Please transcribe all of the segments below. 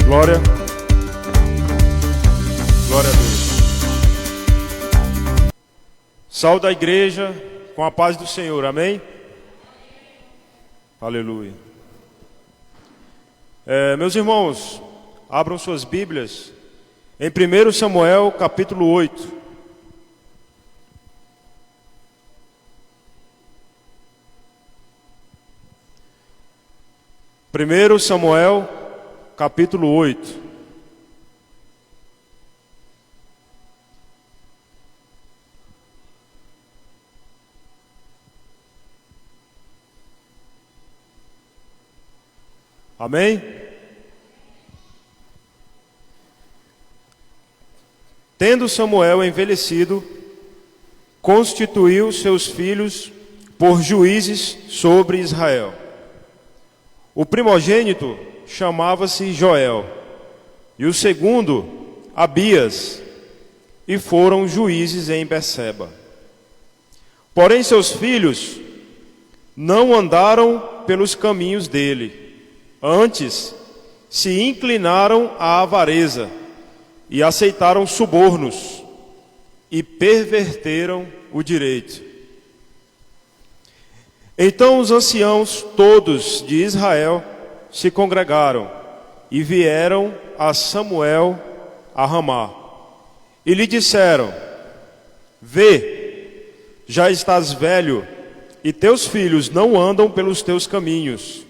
Glória. Glória a Deus. Saúde a igreja com a paz do Senhor. Amém? Aleluia. Meus irmãos, abram suas Bíblias em 1 Samuel capítulo 8. Primeiro Samuel capítulo 8. Amém? Tendo Samuel envelhecido, constituiu seus filhos por juízes sobre Israel. O primogênito chamava-se Joel, e o segundo, Abias, e foram juízes em Berseba. Porém, seus filhos não andaram pelos caminhos dele, antes se inclinaram à avareza, e aceitaram subornos, e perverteram o direito. Então os anciãos todos de Israel se congregaram e vieram a Samuel a Ramá. E lhe disseram: Vê, já estás velho, e teus filhos não andam pelos teus caminhos.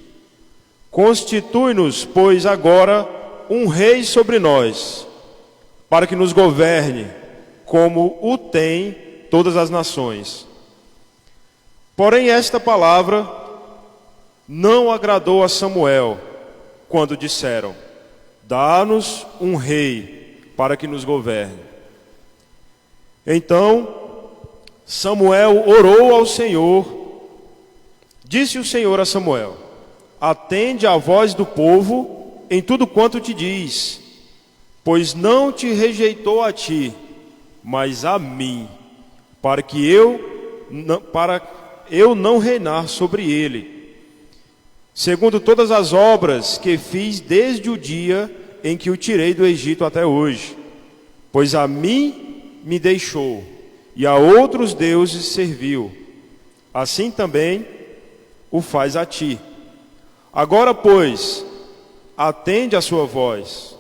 Constitui-nos, pois, agora um rei sobre nós, para que nos governe, como o têm todas as nações. Porém, esta palavra não agradou a Samuel, quando disseram: Dá-nos um rei para que nos governe. Então Samuel orou ao Senhor. Disse o Senhor a Samuel: Atende à voz do povo em tudo quanto te diz, pois não te rejeitou a ti, mas a mim, para eu não reinar sobre ele, segundo todas as obras que fiz desde o dia em que o tirei do Egito até hoje. Pois a mim me deixou, e a outros deuses serviu. Assim também o faz a ti. Agora, pois, atende a sua voz,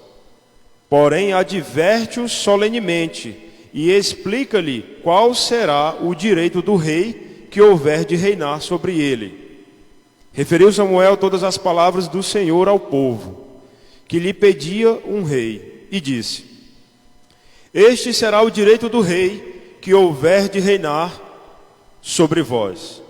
porém adverte-o solenemente, e explica-lhe qual será o direito do rei que houver de reinar sobre ele. Referiu Samuel todas as palavras do Senhor ao povo, que lhe pedia um rei, e disse: Este será o direito do rei que houver de reinar sobre vós.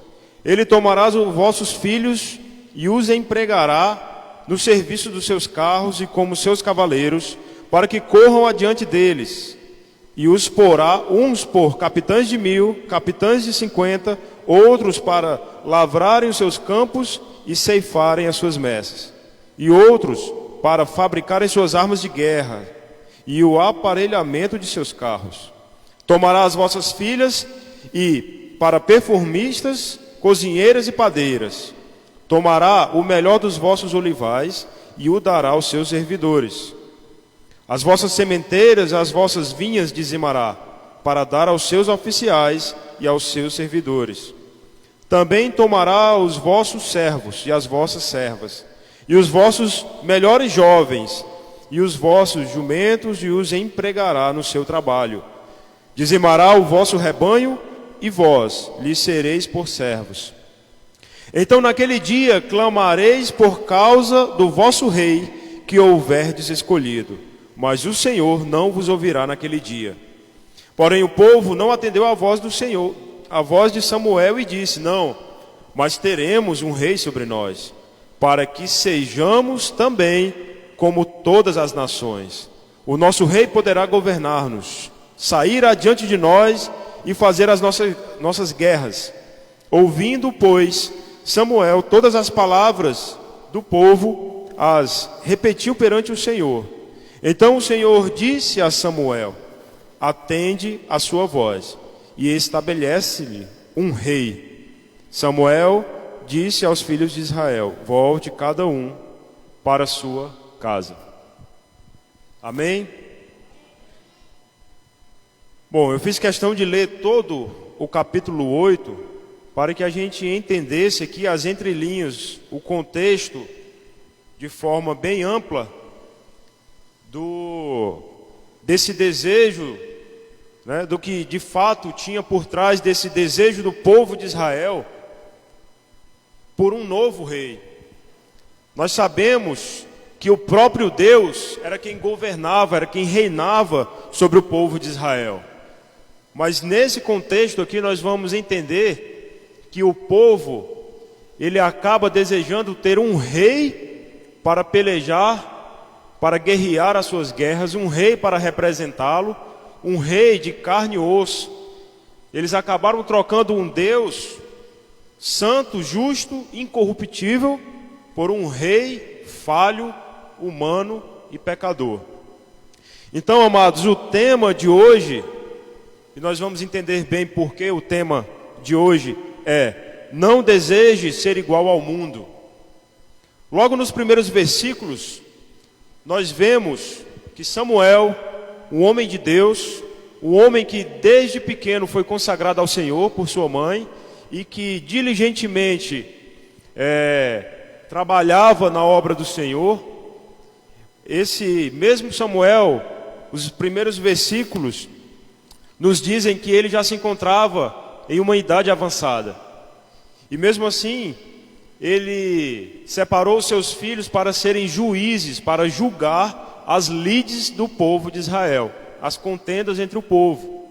Ele tomará os vossos filhos e os empregará no serviço dos seus carros e como seus cavaleiros, para que corram adiante deles, e os porá uns por capitães de 1000, capitães de 50, outros para lavrarem os seus campos e ceifarem as suas messes, e outros para fabricarem suas armas de guerra e o aparelhamento de seus carros. Tomará as vossas filhas e para perfumistas, cozinheiras e padeiras. Tomará o melhor dos vossos olivais e o dará aos seus servidores. As vossas sementeiras, as vossas vinhas dizimará, para dar aos seus oficiais e aos seus servidores. Também tomará os vossos servos e as vossas servas, e os vossos melhores jovens, e os vossos jumentos, e os empregará no seu trabalho. Dizimará o vosso rebanho, e vós lhe sereis por servos. Então naquele dia clamareis por causa do vosso rei que houverdes escolhido, mas o Senhor não vos ouvirá naquele dia. Porém o povo não atendeu à voz do Senhor, a voz de Samuel, e disse: Não, mas teremos um rei sobre nós, para que sejamos também como todas as nações. O nosso rei poderá governar-nos, sair adiante de nós e fazer as nossas guerras. Ouvindo, pois, Samuel todas as palavras do povo, as repetiu perante o Senhor. Então o Senhor disse a Samuel: Atende a sua voz e estabelece-lhe um rei. Samuel disse aos filhos de Israel: Volte cada um para a sua casa. Amém? Bom, eu fiz questão de ler todo o capítulo 8 para que a gente entendesse aqui as entrelinhas, o contexto de forma bem ampla desse desejo, né, do que de fato tinha por trás desse desejo do povo de Israel por um novo rei. Nós sabemos que o próprio Deus era quem governava, era quem reinava sobre o povo de Israel. Mas nesse contexto aqui nós vamos entender que o povo, ele acaba desejando ter um rei para pelejar, para guerrear as suas guerras, um rei para representá-lo, um rei de carne e osso. Eles acabaram trocando um Deus santo, justo, incorruptível, por um rei falho, humano e pecador. Então, amados, o tema de hoje, e nós vamos entender bem porque o tema de hoje é: não deseje ser igual ao mundo. Logo nos primeiros versículos, nós vemos que Samuel, um homem de Deus, um homem que desde pequeno foi consagrado ao Senhor por sua mãe e que diligentemente trabalhava na obra do Senhor. Esse mesmo Samuel, os primeiros versículos nos dizem que ele já se encontrava em uma idade avançada. E mesmo assim, ele separou seus filhos para serem juízes, para julgar as lides do povo de Israel, as contendas entre o povo.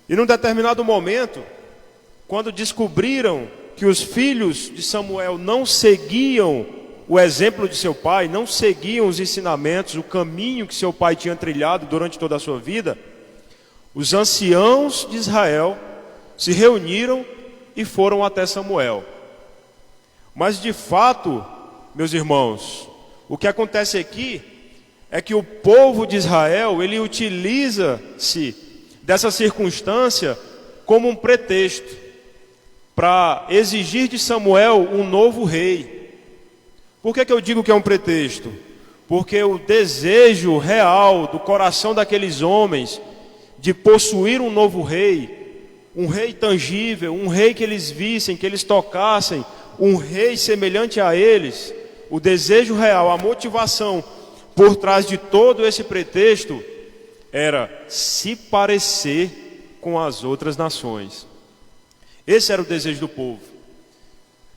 E num determinado momento, quando descobriram que os filhos de Samuel não seguiam o exemplo de seu pai, não seguiam os ensinamentos, o caminho que seu pai tinha trilhado durante toda a sua vida, os anciãos de Israel se reuniram e foram até Samuel. Mas de fato, meus irmãos, o que acontece aqui é que o povo de Israel, ele utiliza-se dessa circunstância como um pretexto para exigir de Samuel um novo rei. Por que eu digo que é um pretexto? Porque o desejo real do coração daqueles homens de possuir um novo rei, um rei tangível, um rei que eles vissem, que eles tocassem, um rei semelhante a eles, o desejo real, a motivação por trás de todo esse pretexto era se parecer com as outras nações. Esse era o desejo do povo.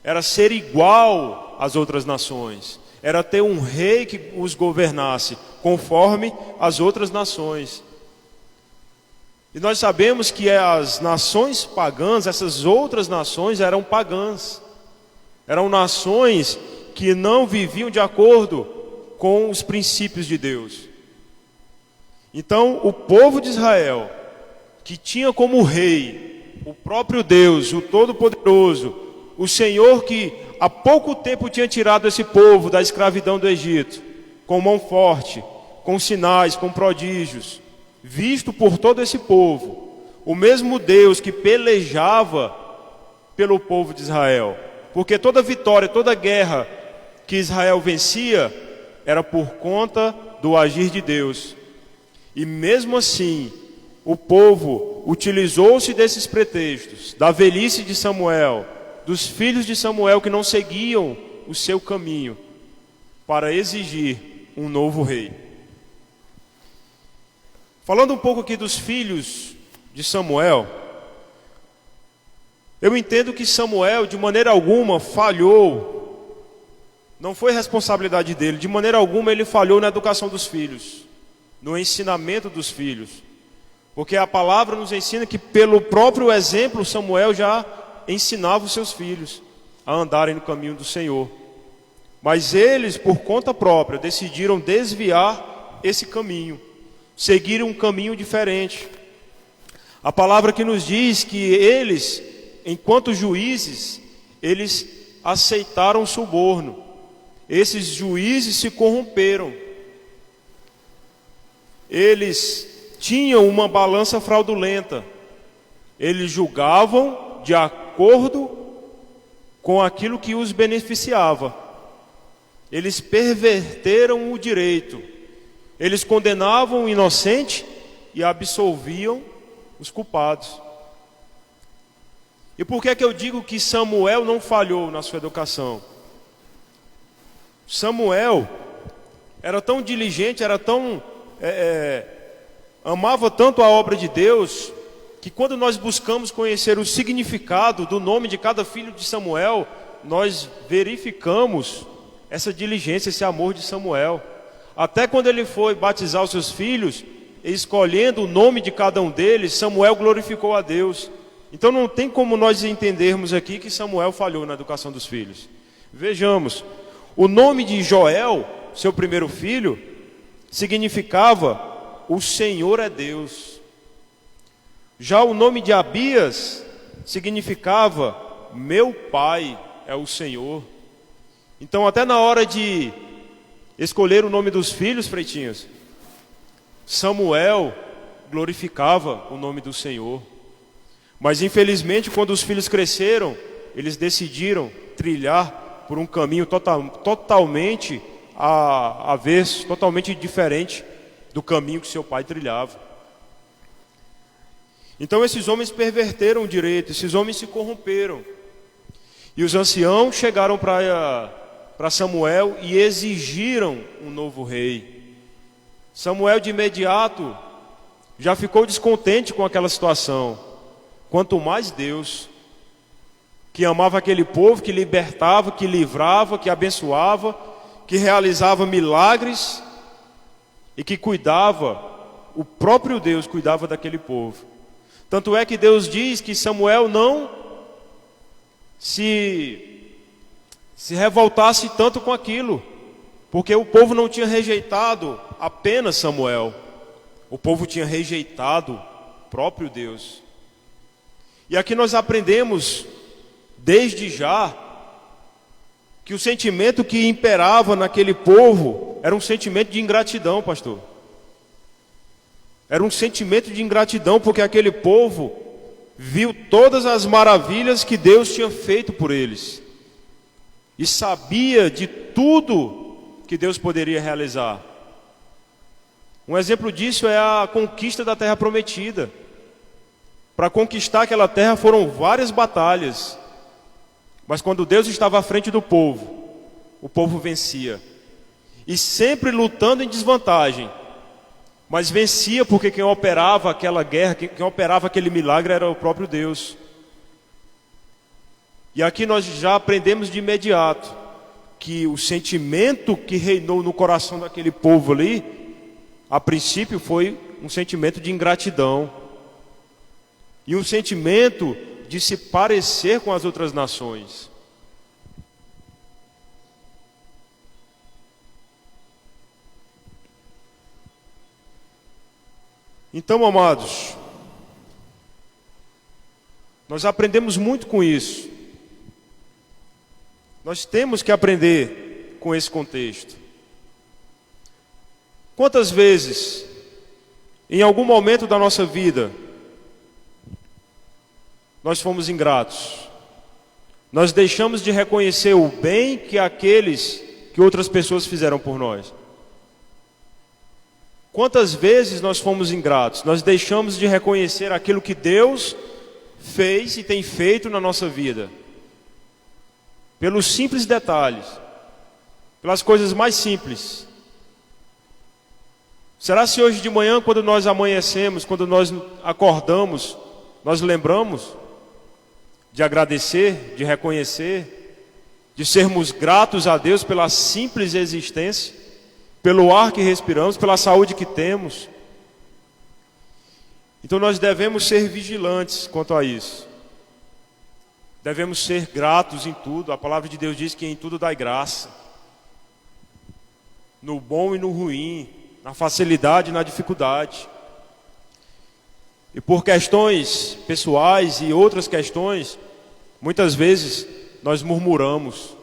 Era ser igual às outras nações. Era ter um rei que os governasse conforme as outras nações. E nós sabemos que as nações pagãs, essas outras nações eram pagãs. Eram nações que não viviam de acordo com os princípios de Deus. Então, o povo de Israel, que tinha como rei o próprio Deus, o Todo-Poderoso, o Senhor que há pouco tempo tinha tirado esse povo da escravidão do Egito, com mão forte, com sinais, com prodígios, visto por todo esse povo, o mesmo Deus que pelejava pelo povo de Israel, porque toda vitória, toda guerra que Israel vencia era por conta do agir de Deus. E mesmo assim, o povo utilizou-se desses pretextos, da velhice de Samuel, dos filhos de Samuel que não seguiam o seu caminho, para exigir um novo rei. Falando um pouco aqui dos filhos de Samuel, eu entendo que Samuel de maneira alguma falhou, não foi responsabilidade dele, de maneira alguma ele falhou na educação dos filhos, no ensinamento dos filhos, porque a palavra nos ensina que pelo próprio exemplo Samuel já ensinava os seus filhos a andarem no caminho do Senhor. Mas eles, por conta própria, decidiram desviar esse caminho, seguir um caminho diferente. A palavra que nos diz que eles, enquanto juízes, eles aceitaram suborno. Esses juízes se corromperam. Eles tinham uma balança fraudulenta. Eles julgavam de acordo com aquilo que os beneficiava. Eles perverteram o direito. Eles condenavam o inocente e absolviam os culpados. E por que eu digo que Samuel não falhou na sua educação? Samuel era tão diligente, amava tanto a obra de Deus, que quando nós buscamos conhecer o significado do nome de cada filho de Samuel, nós verificamos essa diligência, esse amor de Samuel. Até quando ele foi batizar os seus filhos, escolhendo o nome de cada um deles, Samuel glorificou a Deus. Então não tem como nós entendermos aqui que Samuel falhou na educação dos filhos. Vejamos, o nome de Joel, seu primeiro filho, significava o Senhor é Deus. Já o nome de Abias significava meu pai é o Senhor. Então até na hora de escolher o nome dos filhos, Freitinhos, Samuel glorificava o nome do Senhor. Mas infelizmente quando os filhos cresceram, eles decidiram trilhar por um caminho totalmente avesso, totalmente diferente do caminho que seu pai trilhava. Então esses homens perverteram o direito, esses homens se corromperam. E os anciãos chegaram para Samuel e exigiram um novo rei. Samuel de imediato já ficou descontente com aquela situação. Quanto mais Deus, que amava aquele povo, que libertava, que livrava, que abençoava, que realizava milagres e que cuidava, o próprio Deus cuidava daquele povo. Tanto é que Deus diz que Samuel não se revoltasse tanto com aquilo, porque o povo não tinha rejeitado apenas Samuel, o povo tinha rejeitado o próprio Deus. E aqui nós aprendemos, desde já, que o sentimento que imperava naquele povo era um sentimento de ingratidão, pastor. Era um sentimento de ingratidão, porque aquele povo viu todas as maravilhas que Deus tinha feito por eles. E sabia de tudo que Deus poderia realizar. Um exemplo disso é a conquista da terra prometida. Para conquistar aquela terra foram várias batalhas. Mas quando Deus estava à frente do povo, o povo vencia. E sempre lutando em desvantagem. Mas vencia porque quem operava aquela guerra, quem operava aquele milagre era o próprio Deus. E aqui nós já aprendemos de imediato que o sentimento que reinou no coração daquele povo ali, a princípio foi um sentimento de ingratidão. E um sentimento de se parecer com as outras nações. Então, amados, nós aprendemos muito com isso. Nós temos que aprender com esse contexto. Quantas vezes, em algum momento da nossa vida, nós fomos ingratos? Nós deixamos de reconhecer o bem que outras pessoas fizeram por nós. Quantas vezes nós fomos ingratos? Nós deixamos de reconhecer aquilo que Deus fez e tem feito na nossa vida. Pelos simples detalhes, pelas coisas mais simples. Será se hoje de manhã, quando nós amanhecemos, quando nós acordamos, nós lembramos de agradecer, de reconhecer, de sermos gratos a Deus pela simples existência, pelo ar que respiramos, pela saúde que temos? Então nós devemos ser vigilantes quanto a isso. Devemos ser gratos em tudo. A palavra de Deus diz que em tudo dai graça. No bom e no ruim, na facilidade e na dificuldade. E por questões pessoais e outras questões, muitas vezes nós murmuramos.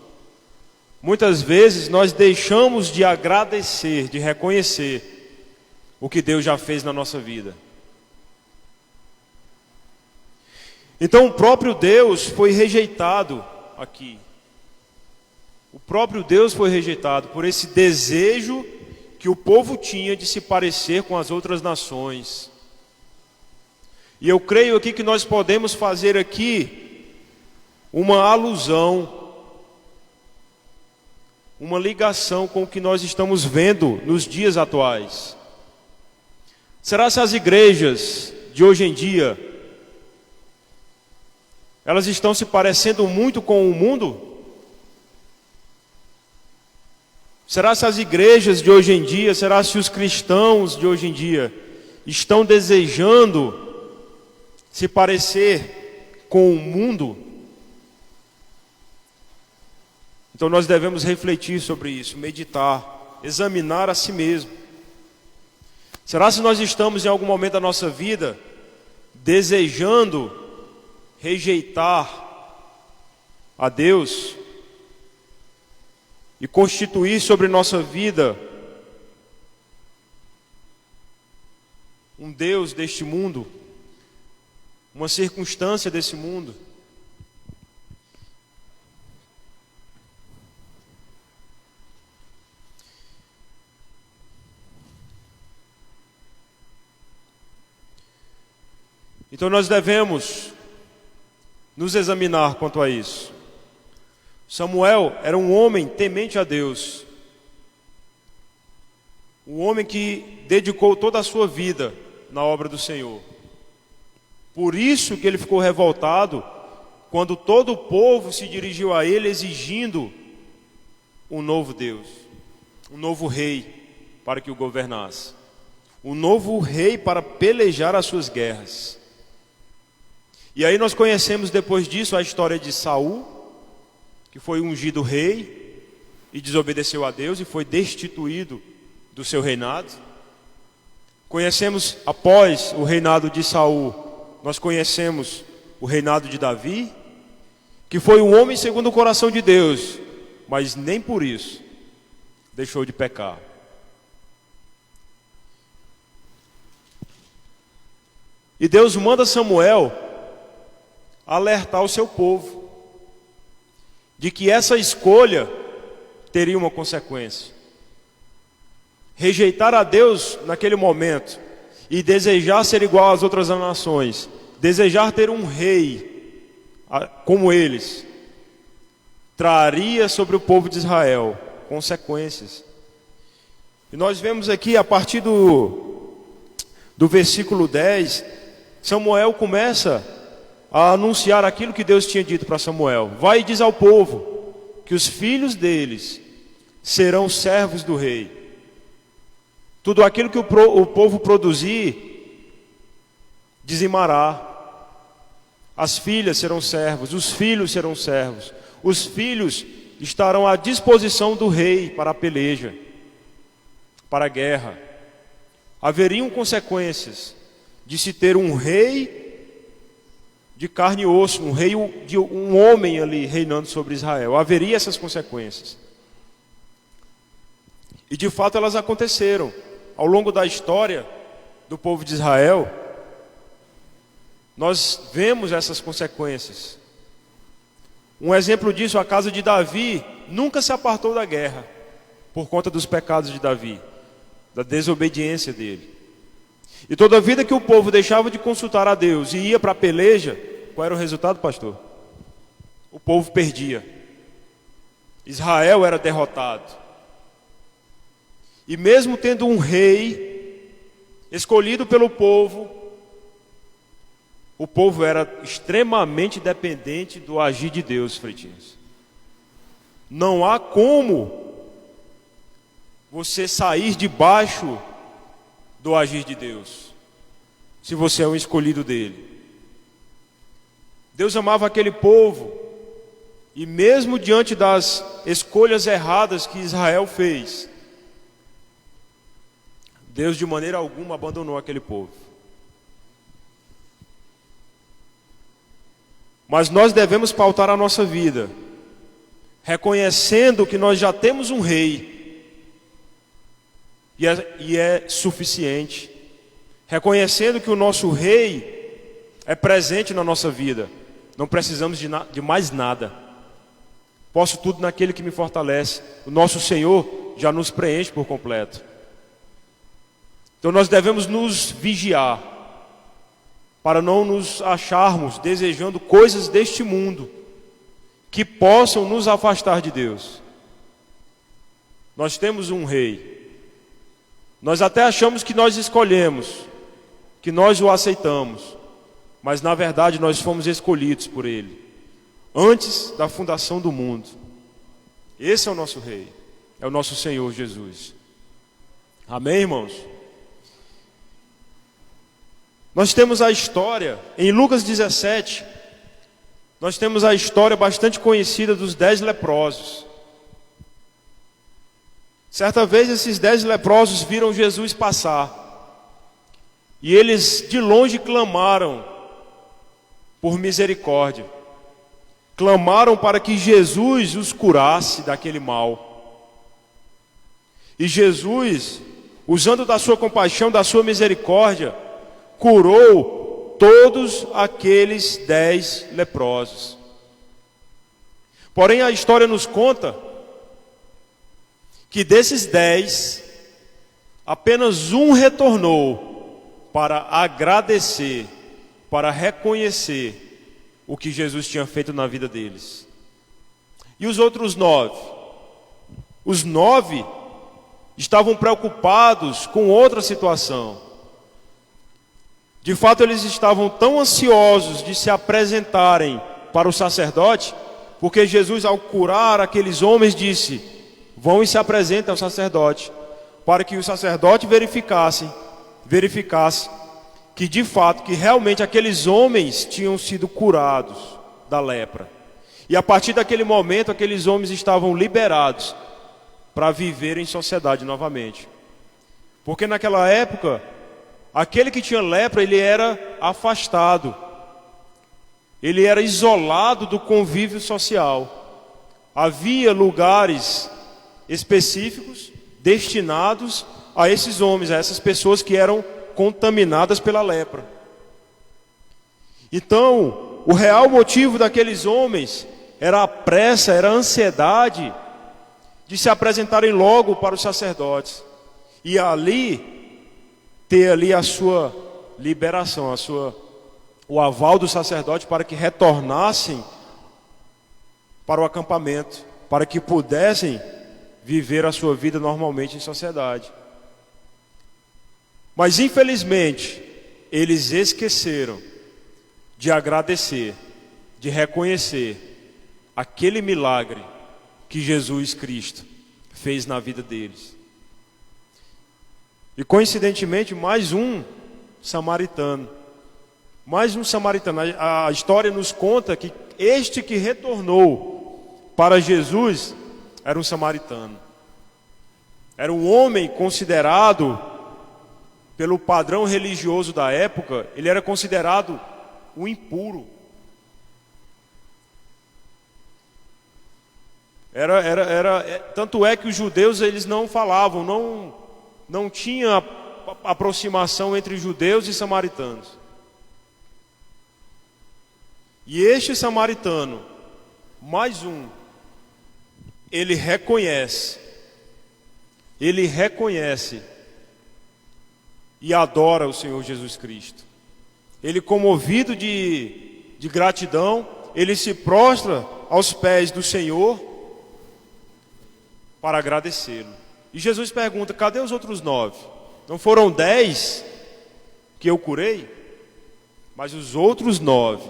Muitas vezes nós deixamos de agradecer, de reconhecer o que Deus já fez na nossa vida. Então o próprio Deus foi rejeitado aqui. O próprio Deus foi rejeitado por esse desejo que o povo tinha de se parecer com as outras nações. E eu creio aqui que nós podemos fazer aqui uma alusão, uma ligação com o que nós estamos vendo nos dias atuais. Será que as igrejas de hoje em dia, elas estão se parecendo muito com o mundo? Será se as igrejas de hoje em dia, será se os cristãos de hoje em dia estão desejando se parecer com o mundo? Então nós devemos refletir sobre isso, meditar, examinar a si mesmo. Será se nós estamos em algum momento da nossa vida desejando rejeitar a Deus e constituir sobre nossa vida um Deus deste mundo, uma circunstância desse mundo? Então nós devemos nos examinar quanto a isso. Samuel era um homem temente a Deus, um homem que dedicou toda a sua vida na obra do Senhor. Por isso que ele ficou revoltado quando todo o povo se dirigiu a ele exigindo um novo Deus, um novo rei para que o governasse, um novo rei para pelejar as suas guerras. E aí nós conhecemos depois disso a história de Saul, que foi ungido rei e desobedeceu a Deus e foi destituído do seu reinado. Conhecemos, após o reinado de Saul, nós conhecemos o reinado de Davi, que foi um homem segundo o coração de Deus, mas nem por isso deixou de pecar. E Deus manda Samuel alertar o seu povo de que essa escolha teria uma consequência. Rejeitar a Deus naquele momento e desejar ser igual às outras nações, desejar ter um rei como eles, traria sobre o povo de Israel consequências. E nós vemos aqui a partir do versículo 10, Samuel começa a anunciar aquilo que Deus tinha dito para Samuel. Vai e diz ao povo que os filhos deles serão servos do rei. Tudo aquilo que o povo produzir, dizimará. As filhas serão servos, os filhos serão servos. Os filhos estarão à disposição do rei para a peleja, para a guerra. Haveriam consequências de se ter um rei de carne e osso, um rei, de um homem ali reinando sobre Israel. Haveria essas consequências. E de fato elas aconteceram. Ao longo da história do povo de Israel, nós vemos essas consequências. Um exemplo disso, a casa de Davi nunca se apartou da guerra, por conta dos pecados de Davi, da desobediência dele. E toda vida que o povo deixava de consultar a Deus e ia para a peleja, qual era o resultado, pastor? O povo perdia. Israel era derrotado. E mesmo tendo um rei escolhido pelo povo, o povo era extremamente dependente do agir de Deus, Freitinhos. Não há como você sair debaixo do agir de Deus, se você é um escolhido dele. Deus amava aquele povo, e mesmo diante das escolhas erradas que Israel fez, Deus de maneira alguma abandonou aquele povo. Mas nós devemos pautar a nossa vida, reconhecendo que nós já temos um rei, e é suficiente, reconhecendo que o nosso rei é presente na nossa vida, não precisamos de mais nada. Posso tudo naquele que me fortalece. O nosso Senhor já nos preenche por completo. Então nós devemos nos vigiar para não nos acharmos desejando coisas deste mundo que possam nos afastar de Deus. Nós temos um rei. Nós até achamos que nós escolhemos, que nós o aceitamos, mas na verdade nós fomos escolhidos por Ele, antes da fundação do mundo. Esse é o nosso rei, é o nosso Senhor Jesus. Amém, irmãos? Nós temos a história, em Lucas 17, nós temos a história bastante conhecida dos 10 leprosos. Certa vez esses 10 leprosos viram Jesus passar, e eles de longe clamaram por misericórdia. Clamaram para que Jesus os curasse daquele mal. E Jesus, usando da sua compaixão, da sua misericórdia, curou todos aqueles 10 leprosos. Porém, a história nos conta que desses 10, apenas um retornou para agradecer, para reconhecer o que Jesus tinha feito na vida deles. E os outros 9? Os 9 estavam preocupados com outra situação. De fato, eles estavam tão ansiosos de se apresentarem para o sacerdote, porque Jesus, ao curar aqueles homens, disse: vão e se apresentem ao sacerdote, para que o sacerdote verificasse que de fato, que realmente aqueles homens tinham sido curados da lepra. E a partir daquele momento, aqueles homens estavam liberados para viver em sociedade novamente. Porque naquela época, aquele que tinha lepra, ele era afastado, ele era isolado do convívio social. Havia lugares específicos destinados a esses homens, a essas pessoas que eram contaminadas pela lepra. Então, o real motivo daqueles homens era a pressa, era a ansiedade de se apresentarem logo para os sacerdotes e ali ter ali a sua liberação, o aval do sacerdote para que retornassem para o acampamento, para que pudessem viver a sua vida normalmente em sociedade. Mas infelizmente, eles esqueceram de agradecer, de reconhecer aquele milagre que Jesus Cristo fez na vida deles. E coincidentemente, mais um samaritano. A história nos conta que este que retornou para Jesus era um samaritano. Era um homem considerado, pelo padrão religioso da época, ele era considerado um impuro. Tanto é que os judeus eles não falavam, não tinha aproximação entre judeus e samaritanos. E este samaritano, mais um, ele reconhece e adora o Senhor Jesus Cristo. Ele, comovido de gratidão, ele se prostra aos pés do Senhor para agradecê-lo. E Jesus pergunta: cadê os outros 9? Não foram 10 que eu curei? Mas os outros 9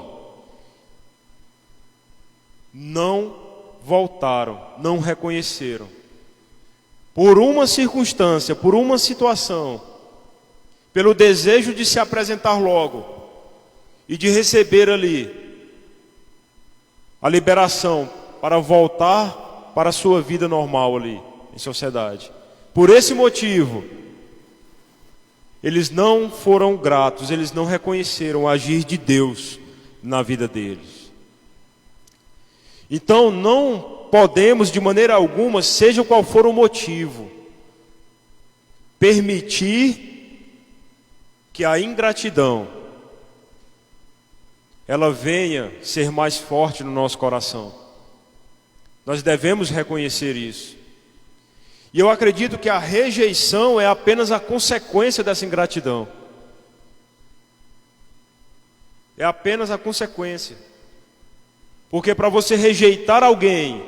não voltaram, não reconheceram. Por uma circunstância, por uma situação, pelo desejo de se apresentar logo e de receber ali a liberação para voltar para a sua vida normal ali em sociedade. Por esse motivo, eles não foram gratos, eles não reconheceram o agir de Deus na vida deles. Então não podemos de maneira alguma, seja qual for o motivo, permitir que a ingratidão ela venha ser mais forte no nosso coração. Nós devemos reconhecer isso. E eu acredito que a rejeição é apenas a consequência dessa ingratidão. É apenas a consequência. Porque para você rejeitar alguém,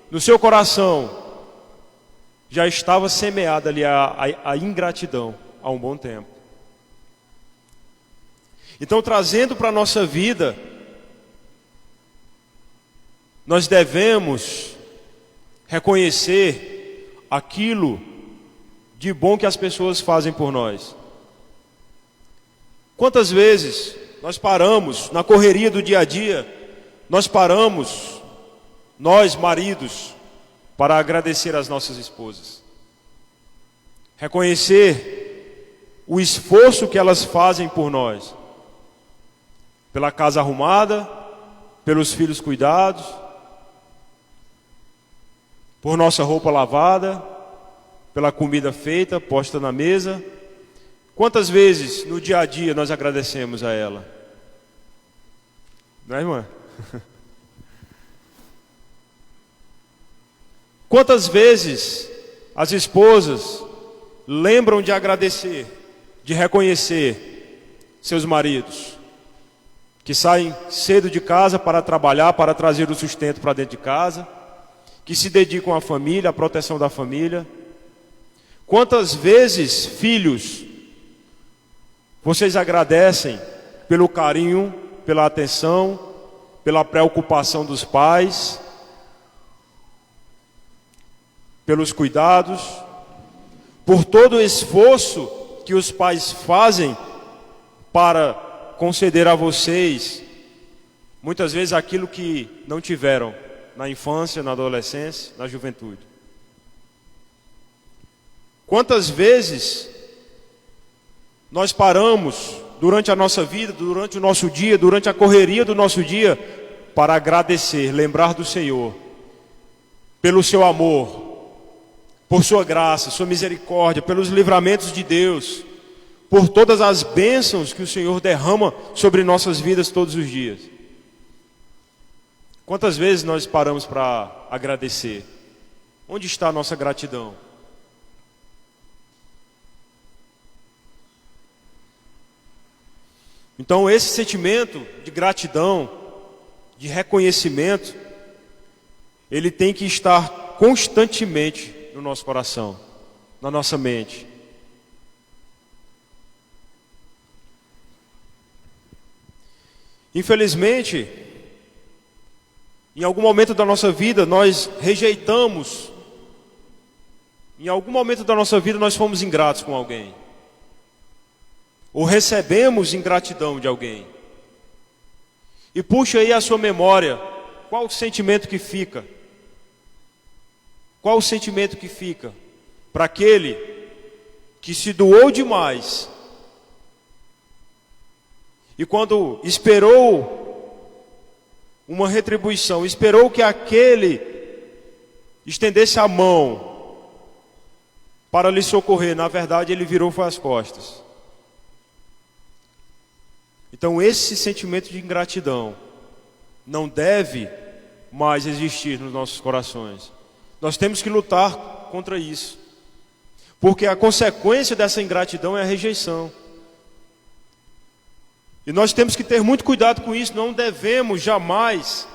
no seu coração, já estava semeada ali a ingratidão há um bom tempo. Então, trazendo para a nossa vida, nós devemos reconhecer aquilo de bom que as pessoas fazem por nós. Quantas vezes nós paramos na correria do dia a dia, nós paramos, nós maridos, para agradecer às nossas esposas. Reconhecer o esforço que elas fazem por nós. Pela casa arrumada, pelos filhos cuidados, por nossa roupa lavada, pela comida feita, posta na mesa. Quantas vezes no dia a dia nós agradecemos a ela? Não é, irmã? Quantas vezes as esposas lembram de agradecer, de reconhecer seus maridos, que saem cedo de casa para trabalhar, para trazer o sustento para dentro de casa, que se dedicam à família, à proteção da família. Quantas vezes, filhos, vocês agradecem pelo carinho, pela atenção, pela preocupação dos pais, pelos cuidados, por todo o esforço que os pais fazem para conceder a vocês, muitas vezes, aquilo que não tiveram na infância, na adolescência, na juventude. Quantas vezes nós paramos durante a nossa vida, durante o nosso dia, durante a correria do nosso dia, para agradecer, lembrar do Senhor, pelo seu amor, por sua graça, sua misericórdia, pelos livramentos de Deus, por todas as bênçãos que o Senhor derrama sobre nossas vidas todos os dias. Quantas vezes nós paramos para agradecer? Onde está a nossa gratidão? Então, esse sentimento de gratidão, de reconhecimento, ele tem que estar constantemente no nosso coração, na nossa mente. Infelizmente, em algum momento da nossa vida nós rejeitamos, em algum momento da nossa vida nós fomos ingratos com alguém, ou recebemos ingratidão de alguém. E puxa aí a sua memória, qual o sentimento que fica? Qual o sentimento que fica para aquele que se doou demais e quando esperou uma retribuição, esperou que aquele estendesse a mão para lhe socorrer, na verdade ele virou foi as costas. Então esse sentimento de ingratidão não deve mais existir nos nossos corações. Nós temos que lutar contra isso, porque a consequência dessa ingratidão é a rejeição. E nós temos que ter muito cuidado com isso, não devemos jamais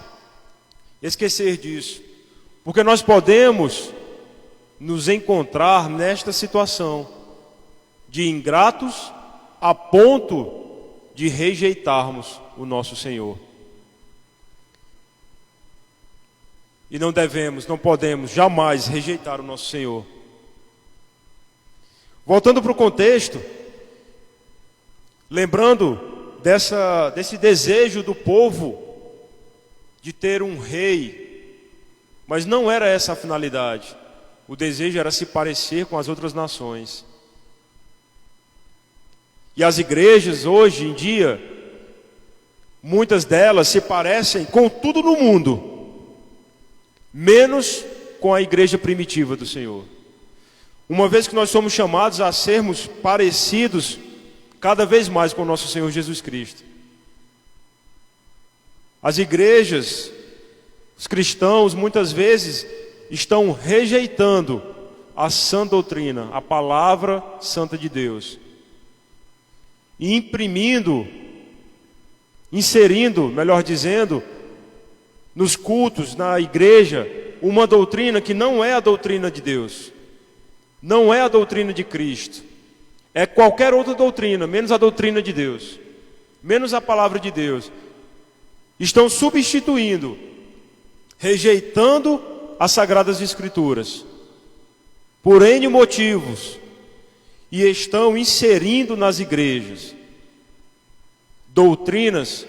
esquecer disso, porque nós podemos nos encontrar nesta situação de ingratos a ponto de rejeitarmos o nosso Senhor. E não devemos, não podemos jamais rejeitar o nosso Senhor. Voltando para o contexto, lembrando desse desejo do povo de ter um rei, mas não era essa a finalidade. O desejo era se parecer com as outras nações. E as igrejas hoje em dia, muitas delas se parecem com tudo no mundo, menos com a igreja primitiva do Senhor. Uma vez que nós somos chamados a sermos parecidos cada vez mais com o nosso Senhor Jesus Cristo. As igrejas, os cristãos, muitas vezes estão rejeitando a sã doutrina, a palavra santa de Deus, e inserindo, melhor dizendo, nos cultos, na igreja, uma doutrina que não é a doutrina de Deus, não é a doutrina de Cristo, é qualquer outra doutrina, menos a doutrina de Deus, menos a palavra de Deus. Estão substituindo, rejeitando as Sagradas Escrituras, por N motivos, e estão inserindo nas igrejas doutrinas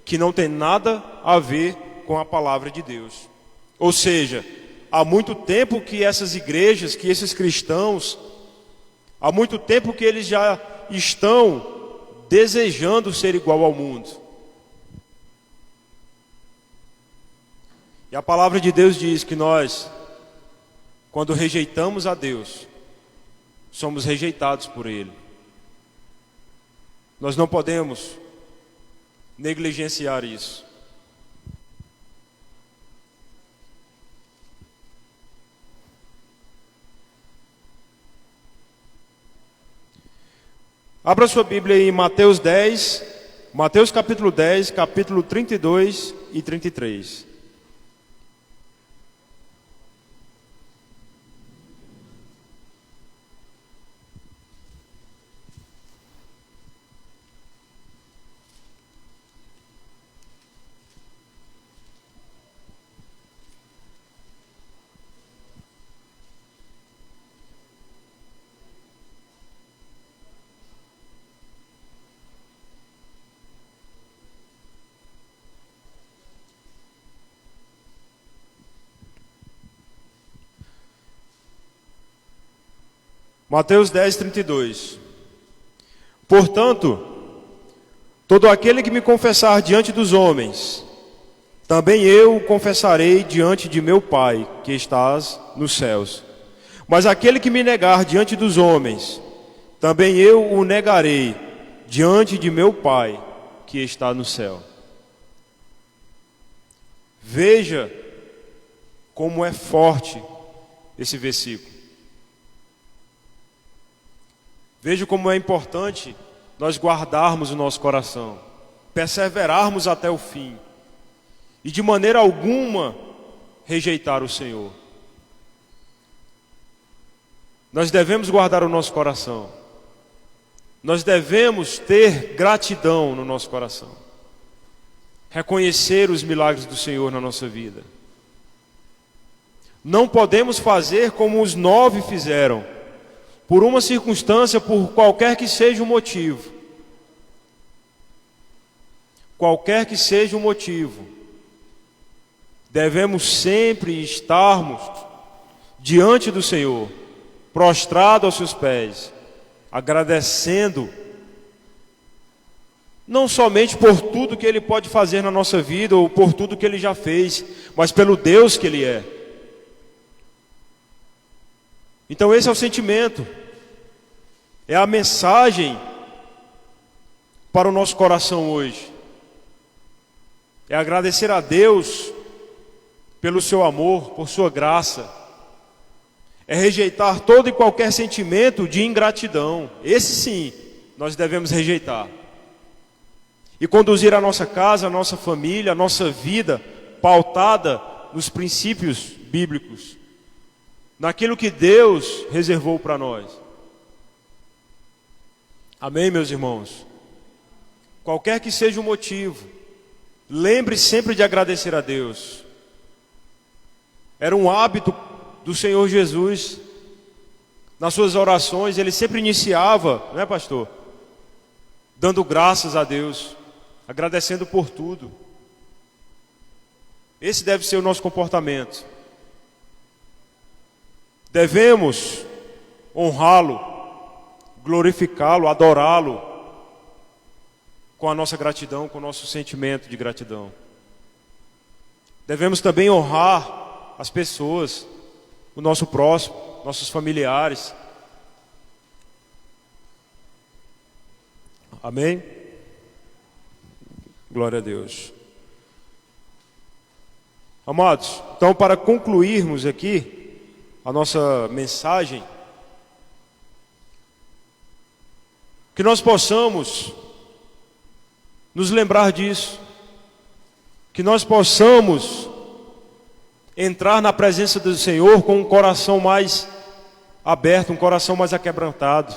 que não têm nada a ver com a palavra de Deus. Ou seja, há muito tempo que essas igrejas, que esses cristãos, há muito tempo que eles já estão desejando ser igual ao mundo. E a palavra de Deus diz que nós, quando rejeitamos a Deus, somos rejeitados por Ele. Nós não podemos negligenciar isso. Abra sua Bíblia em Mateus capítulo 10, capítulo 32 e 33. Mateus 10, 32. Portanto, todo aquele que me confessar diante dos homens, também eu o confessarei diante de meu Pai, que estás nos céus. Mas aquele que me negar diante dos homens, também eu o negarei diante de meu Pai, que está no céu. Veja como é forte esse versículo. Veja como é importante nós guardarmos o nosso coração, perseverarmos até o fim e de maneira alguma rejeitar o Senhor. Nós devemos guardar o nosso coração. Nós devemos ter gratidão no nosso coração. Reconhecer os milagres do Senhor na nossa vida. Não podemos fazer como os 9 fizeram, por uma circunstância, por qualquer que seja o motivo. Qualquer que seja o motivo, devemos sempre estarmos diante do Senhor, prostrado aos seus pés, agradecendo, não somente por tudo que Ele pode fazer na nossa vida, ou por tudo que Ele já fez, mas pelo Deus que Ele é. Então esse é o sentimento, é a mensagem para o nosso coração hoje. É agradecer a Deus pelo seu amor, por sua graça. É rejeitar todo e qualquer sentimento de ingratidão. Esse sim, nós devemos rejeitar. E conduzir a nossa casa, a nossa família, a nossa vida pautada nos princípios bíblicos, naquilo que Deus reservou para nós. Amém, meus irmãos? Qualquer que seja o motivo, lembre sempre de agradecer a Deus. Era um hábito do Senhor Jesus. Nas suas orações, Ele sempre iniciava, não é, pastor? Dando graças a Deus, agradecendo por tudo. Esse deve ser o nosso comportamento. Devemos honrá-lo, glorificá-lo, adorá-lo, com a nossa gratidão, com o nosso sentimento de gratidão. Devemos também honrar as pessoas, o nosso próximo, nossos familiares. Amém? Glória a Deus. Amados, então para concluirmos aqui a nossa mensagem, que nós possamos nos lembrar disso, que nós possamos entrar na presença do Senhor com um coração mais aberto, um coração mais aquebrantado,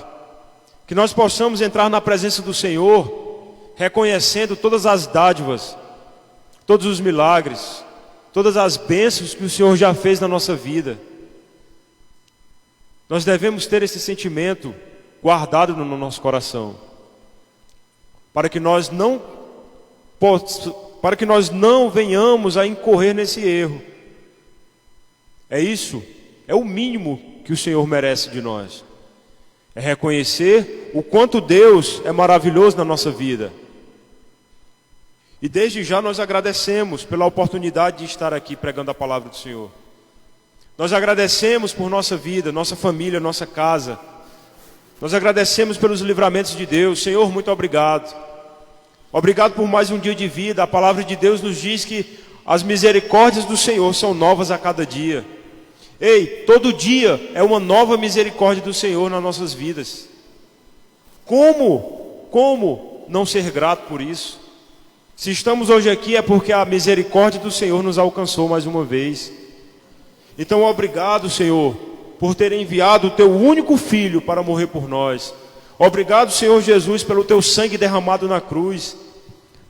que nós possamos entrar na presença do Senhor reconhecendo todas as dádivas, todos os milagres, todas as bênçãos que o Senhor já fez na nossa vida. Nós devemos ter esse sentimento guardado no nosso coração, para que nós não venhamos a incorrer nesse erro. É o mínimo que o Senhor merece de nós. É reconhecer o quanto Deus é maravilhoso na nossa vida. E desde já nós agradecemos pela oportunidade de estar aqui pregando a palavra do Senhor. Nós agradecemos por nossa vida, nossa família, nossa casa. Nós agradecemos pelos livramentos de Deus. Senhor, muito obrigado. Obrigado por mais um dia de vida. A palavra de Deus nos diz que as misericórdias do Senhor são novas a cada dia. Ei, todo dia é uma nova misericórdia do Senhor nas nossas vidas. Como não ser grato por isso? Se estamos hoje aqui é porque a misericórdia do Senhor nos alcançou mais uma vez. Então obrigado, Senhor, por ter enviado o teu único Filho para morrer por nós. Obrigado, Senhor Jesus, pelo teu sangue derramado na cruz.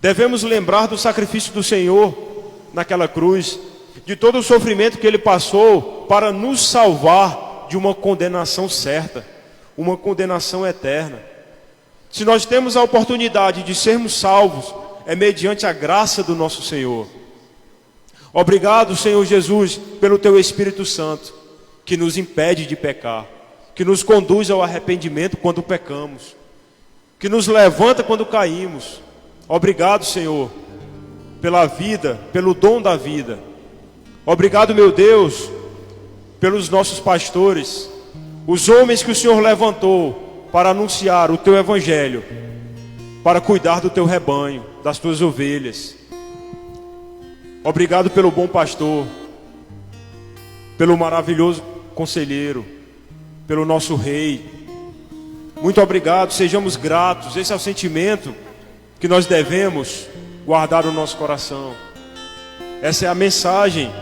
Devemos lembrar do sacrifício do Senhor naquela cruz, de todo o sofrimento que Ele passou para nos salvar de uma condenação certa, uma condenação eterna. Se nós temos a oportunidade de sermos salvos, é mediante a graça do nosso Senhor. Obrigado, Senhor Jesus, pelo teu Espírito Santo, que nos impede de pecar, que nos conduz ao arrependimento quando pecamos, que nos levanta quando caímos. Obrigado, Senhor, pela vida, pelo dom da vida. Obrigado, meu Deus, pelos nossos pastores, os homens que o Senhor levantou para anunciar o teu evangelho, para cuidar do teu rebanho, das tuas ovelhas. Obrigado pelo bom pastor, pelo maravilhoso conselheiro, pelo nosso rei. Muito obrigado, sejamos gratos. Esse é o sentimento que nós devemos guardar no nosso coração. Essa é a mensagem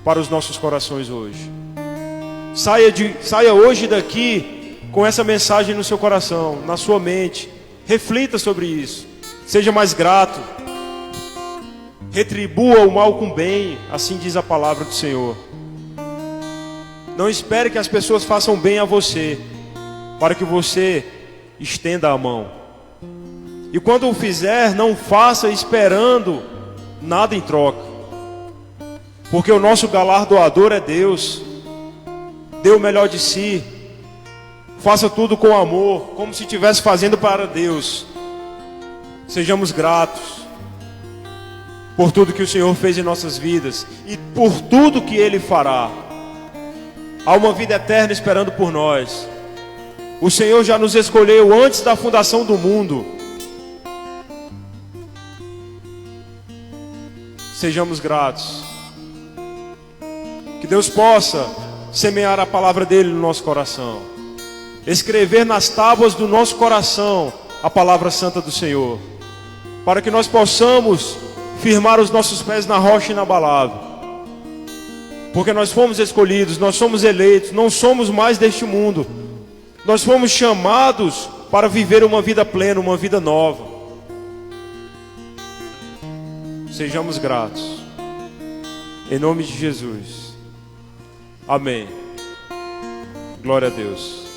para os nossos corações hoje. Saia hoje daqui com essa mensagem no seu coração, na sua mente. Reflita sobre isso. Seja mais grato. Retribua o mal com bem, assim diz a palavra do Senhor. Não espere que as pessoas façam bem a você, para que você estenda a mão. E quando o fizer, não faça esperando nada em troca, porque o nosso galardoador é Deus. Dê o melhor de si. Faça tudo com amor, como se estivesse fazendo para Deus. Sejamos gratos por tudo que o Senhor fez em nossas vidas e por tudo que Ele fará. Há uma vida eterna esperando por nós. O Senhor já nos escolheu antes da fundação do mundo. Sejamos gratos. Que Deus possa semear a palavra dEle no nosso coração, escrever nas tábuas do nosso coração a palavra santa do Senhor, para que nós possamos firmar os nossos pés na rocha inabalável, porque nós fomos escolhidos, nós somos eleitos, não somos mais deste mundo. Nós fomos chamados para viver uma vida plena, uma vida nova. Sejamos gratos, em nome de Jesus. Amém. Glória a Deus.